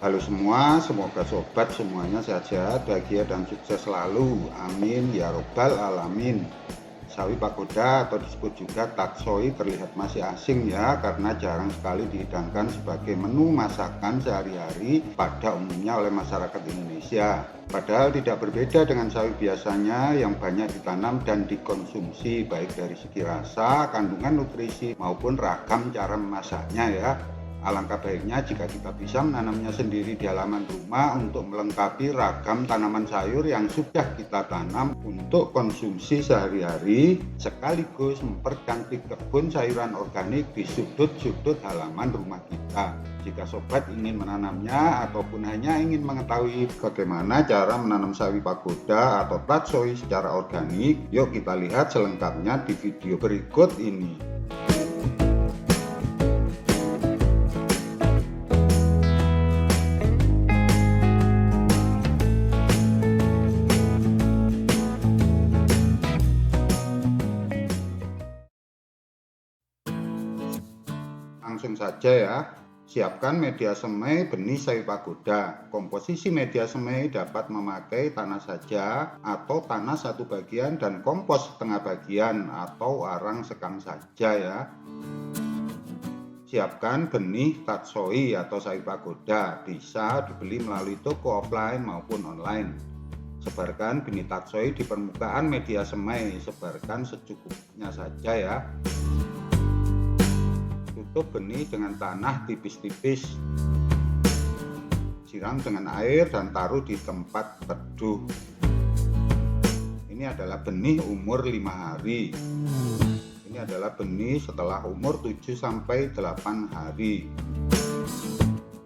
Halo semua, semoga sobat semuanya sehat-sehat, bahagia dan sukses selalu. Amin ya robbal alamin. Sawi pagoda atau disebut juga tatsoi terlihat masih asing ya, karena jarang sekali dihidangkan sebagai menu masakan sehari-hari pada umumnya oleh masyarakat Indonesia. Padahal tidak berbeda dengan sawi biasanya yang banyak ditanam dan dikonsumsi baik dari segi rasa, kandungan nutrisi maupun ragam cara memasaknya ya. Alangkah baiknya jika kita bisa menanamnya sendiri di halaman rumah untuk melengkapi ragam tanaman sayur yang sudah kita tanam untuk konsumsi sehari-hari, sekaligus mempercantik kebun sayuran organik di sudut-sudut halaman rumah kita. Jika sobat ingin menanamnya ataupun hanya ingin mengetahui bagaimana cara menanam sawi pagoda atau tatsoi secara organik, yuk kita lihat selengkapnya di video berikut ini. Langsung saja ya, siapkan media semai benih sawi pagoda. Komposisi media semai dapat memakai tanah saja atau tanah satu bagian dan kompos setengah bagian atau arang sekam saja ya. Siapkan benih tatsoi atau sawi pagoda, bisa dibeli melalui toko offline maupun online. Sebarkan benih tatsoi di permukaan media semai, sebarkan secukupnya saja ya. Tutup benih dengan tanah tipis-tipis, siram dengan air dan taruh di tempat teduh. Ini adalah benih umur 5 hari. Ini adalah benih setelah umur 7-8 hari.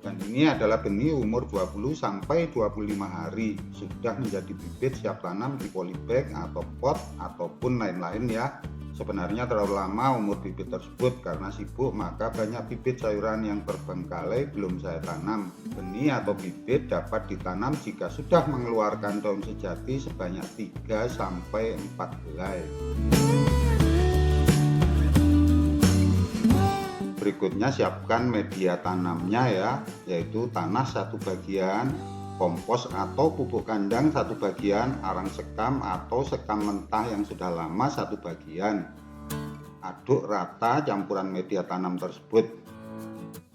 Dan ini adalah benih umur 20-25 hari, sudah menjadi bibit siap tanam di polybag atau pot ataupun lain-lain ya. Sebenarnya terlalu lama umur bibit tersebut karena sibuk, maka banyak bibit sayuran yang terbengkalai belum saya tanam. Benih atau bibit dapat ditanam jika sudah mengeluarkan daun sejati sebanyak 3-4 helai. Berikutnya siapkan media tanamnya ya, yaitu tanah satu bagian, kompos atau pupuk kandang satu bagian, arang sekam atau sekam mentah yang sudah lama satu bagian. Aduk rata campuran media tanam tersebut.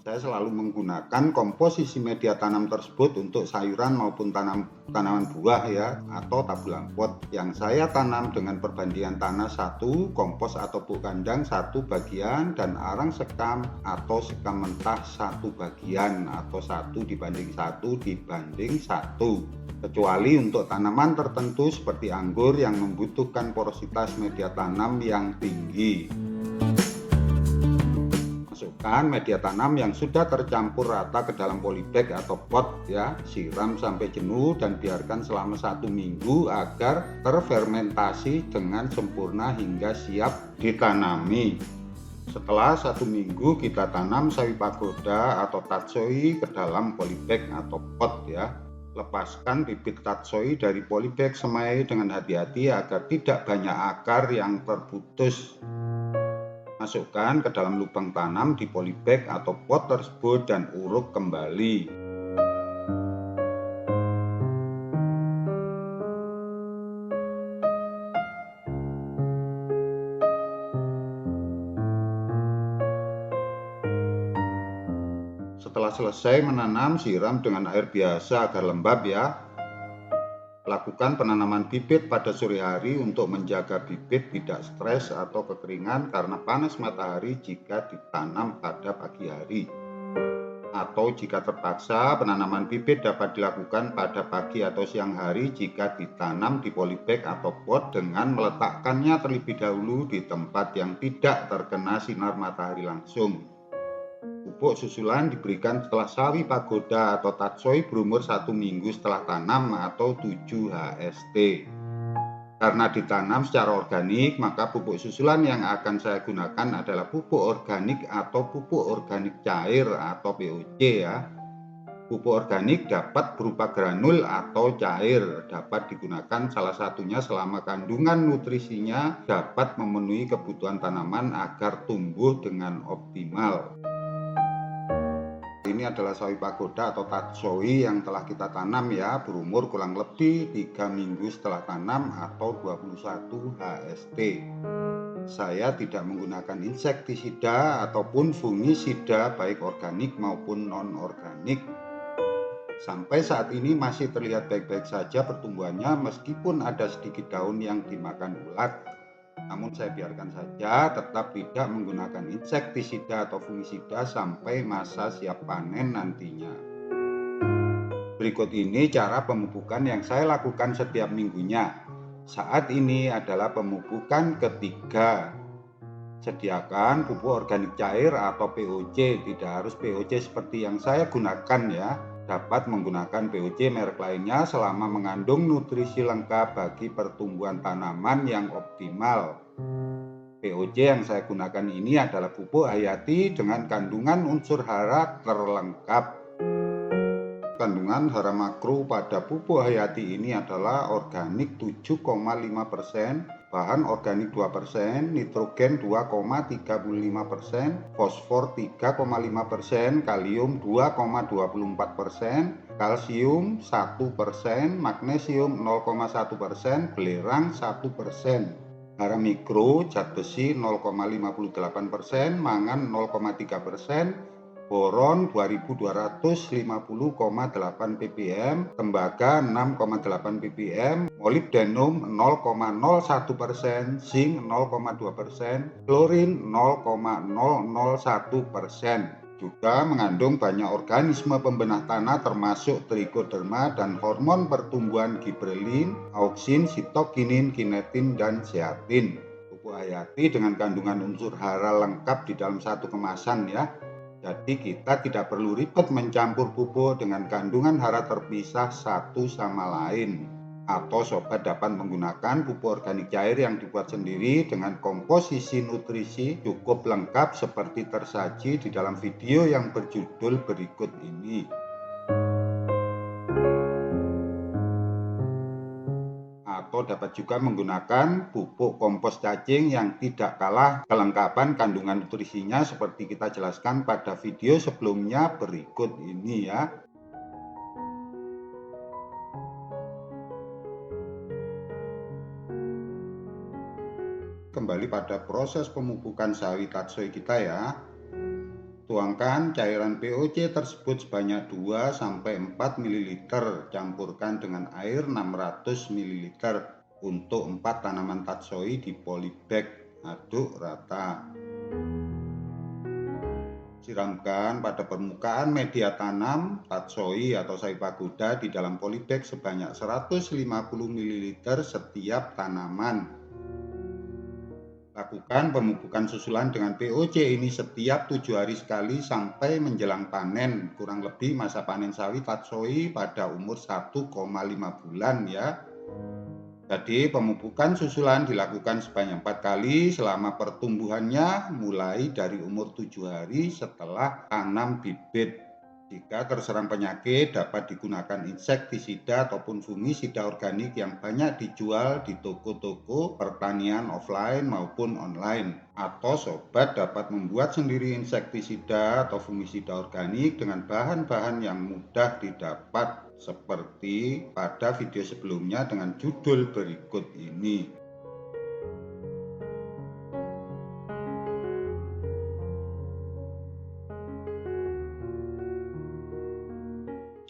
Saya selalu menggunakan komposisi media tanam tersebut untuk sayuran maupun tanaman buah ya, atau tabulan pot yang saya tanam dengan perbandingan tanah 1, kompos atau pupuk kandang 1 bagian, dan arang sekam atau sekam mentah 1 bagian atau 1:1 kecuali untuk tanaman tertentu seperti anggur yang membutuhkan porositas media tanam yang tinggi. Masukkan media tanam yang sudah tercampur rata ke dalam polybag atau pot ya, siram sampai jenuh dan biarkan selama 1 minggu agar terfermentasi dengan sempurna hingga siap ditanami. Setelah 1 minggu kita tanam sawi pagoda atau tatsoi ke dalam polybag atau pot ya. Lepaskan bibit tatsoi dari polybag semai dengan hati-hati agar tidak banyak akar yang terputus. Masukkan ke dalam lubang tanam di polybag atau pot tersebut dan uruk kembali. Setelah selesai menanam, siram dengan air biasa agar lembab ya. Lakukan penanaman bibit pada sore hari untuk menjaga bibit tidak stres atau kekeringan karena panas matahari jika ditanam pada pagi hari. Atau jika terpaksa, penanaman bibit dapat dilakukan pada pagi atau siang hari jika ditanam di polybag atau pot dengan meletakkannya terlebih dahulu di tempat yang tidak terkena sinar matahari langsung. Pupuk susulan diberikan setelah sawi pagoda atau tatsoi berumur 1 minggu setelah tanam atau 7 HST. Karena ditanam secara organik, maka pupuk susulan yang akan saya gunakan adalah pupuk organik atau pupuk organik cair atau POC ya. Pupuk organik dapat berupa granul atau cair, dapat digunakan salah satunya selama kandungan nutrisinya dapat memenuhi kebutuhan tanaman agar tumbuh dengan optimal. ini adalah sawi pagoda atau tatsoi yang telah kita tanam ya, berumur kurang lebih 3 minggu setelah tanam atau 21 HST. Saya tidak menggunakan insektisida ataupun fungisida baik organik maupun non-organik. Sampai saat ini masih terlihat baik-baik saja pertumbuhannya meskipun ada sedikit daun yang dimakan ulat. Namun saya biarkan saja, tetap tidak menggunakan insektisida atau fungisida sampai masa siap panen nantinya. Berikut ini cara pemupukan yang saya lakukan setiap minggunya. Saat ini adalah pemupukan ketiga. Sediakan pupuk organik cair atau POC, tidak harus POC seperti yang saya gunakan ya. Dapat menggunakan POC merek lainnya selama mengandung nutrisi lengkap bagi pertumbuhan tanaman yang optimal. POC yang saya gunakan ini adalah pupuk hayati dengan kandungan unsur hara terlengkap. Kandungan hara makro pada pupuk hayati ini adalah organik 7,5%, bahan organik 2%, nitrogen 2,35%, fosfor 3,5%, kalium 2,24%, kalsium 1%, magnesium 0,1%, belerang 1%. Hara mikro zat besi 0,58%, mangan 0,3%, boron 2250,8 ppm, tembaga 6,8 ppm, molibdenum 0,01%, zinc 0,2%, klorin 0,001%. Juga mengandung banyak organisme pembenah tanah termasuk trichoderma dan hormon pertumbuhan giberelin, auksin, sitokinin, kinetin, dan zeatin. Pupuk hayati dengan kandungan unsur hara lengkap di dalam satu kemasan ya. Jadi kita tidak perlu ribet mencampur pupuk dengan kandungan hara terpisah satu sama lain. Atau sobat dapat menggunakan pupuk organik cair yang dibuat sendiri dengan komposisi nutrisi cukup lengkap seperti tersaji di dalam video yang berjudul berikut ini. Atau dapat juga menggunakan pupuk kompos cacing yang tidak kalah kelengkapan kandungan nutrisinya seperti kita jelaskan pada video sebelumnya berikut ini ya. Kembali pada proses pemupukan sawi tatsoi kita ya. Tuangkan cairan POC tersebut sebanyak 2-4 ml, campurkan dengan air 600 ml untuk 4 tanaman tatsoi di polybag, aduk rata. Siramkan pada permukaan media tanam tatsoi atau sawi pagoda di dalam polybag sebanyak 150 ml setiap tanaman. Lakukan pemupukan susulan dengan POC ini setiap 7 hari sekali sampai menjelang panen, kurang lebih masa panen sawi tatsoi pada umur 1,5 bulan ya. Jadi pemupukan susulan dilakukan sebanyak 4 kali selama pertumbuhannya mulai dari umur 7 hari setelah tanam bibit. Jika terserang penyakit dapat digunakan insektisida ataupun fungisida organik yang banyak dijual di toko-toko pertanian offline maupun online. Atau sobat dapat membuat sendiri insektisida atau fungisida organik dengan bahan-bahan yang mudah didapat seperti pada video sebelumnya dengan judul berikut ini.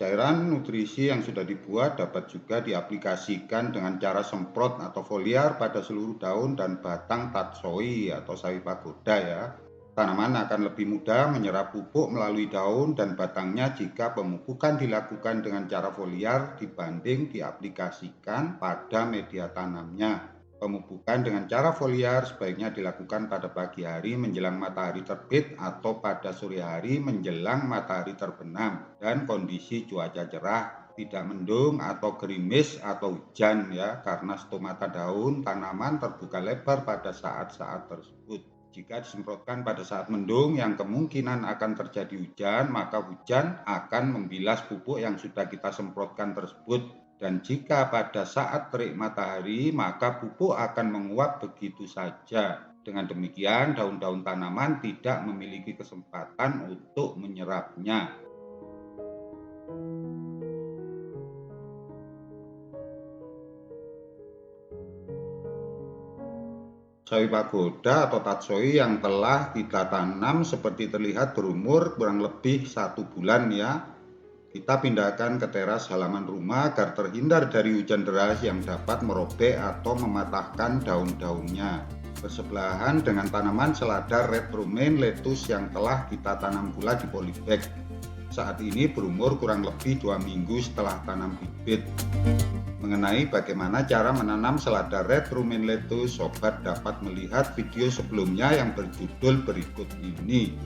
Cairan nutrisi yang sudah dibuat dapat juga diaplikasikan dengan cara semprot atau foliar pada seluruh daun dan batang tatsoi atau sawi pagoda ya. Tanaman akan lebih mudah menyerap pupuk melalui daun dan batangnya jika pemupukan dilakukan dengan cara foliar dibanding diaplikasikan pada media tanamnya. Pemupukan dengan cara foliar sebaiknya dilakukan pada pagi hari menjelang matahari terbit atau pada sore hari menjelang matahari terbenam dan kondisi cuaca cerah, tidak mendung atau gerimis atau hujan ya, karena stomata daun tanaman terbuka lebar pada saat-saat tersebut. Jika disemprotkan pada saat mendung yang kemungkinan akan terjadi hujan, maka hujan akan membilas pupuk yang sudah kita semprotkan tersebut. Dan jika pada saat terik matahari, maka pupuk akan menguap begitu saja. Dengan demikian, daun-daun tanaman tidak memiliki kesempatan untuk menyerapnya. Sawi pagoda atau tatsoi yang telah kita tanam seperti terlihat berumur kurang lebih 1 bulan ya. Kita pindahkan ke teras halaman rumah agar terhindar dari hujan deras yang dapat merobek atau mematahkan daun-daunnya. Bersebelahan dengan tanaman selada red romaine lettuce yang telah kita tanam pula di polybag. Saat ini berumur kurang lebih 2 minggu setelah tanam bibit. Mengenai bagaimana cara menanam selada red romaine lettuce, sobat dapat melihat video sebelumnya yang berjudul berikut ini.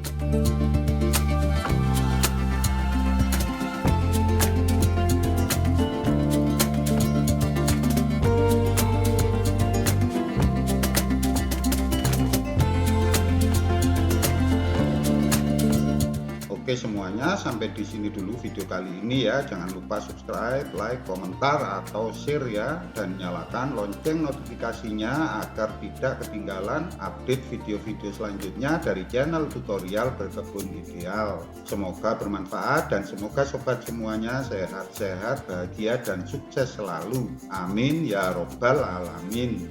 Oke semuanya, sampai di sini dulu video kali ini ya. Jangan lupa subscribe, like, komentar, atau share ya. Dan nyalakan lonceng notifikasinya agar tidak ketinggalan update video-video selanjutnya dari channel tutorial berkebun ideal. Semoga bermanfaat dan semoga sobat semuanya sehat-sehat, bahagia, dan sukses selalu. Amin ya robbal alamin.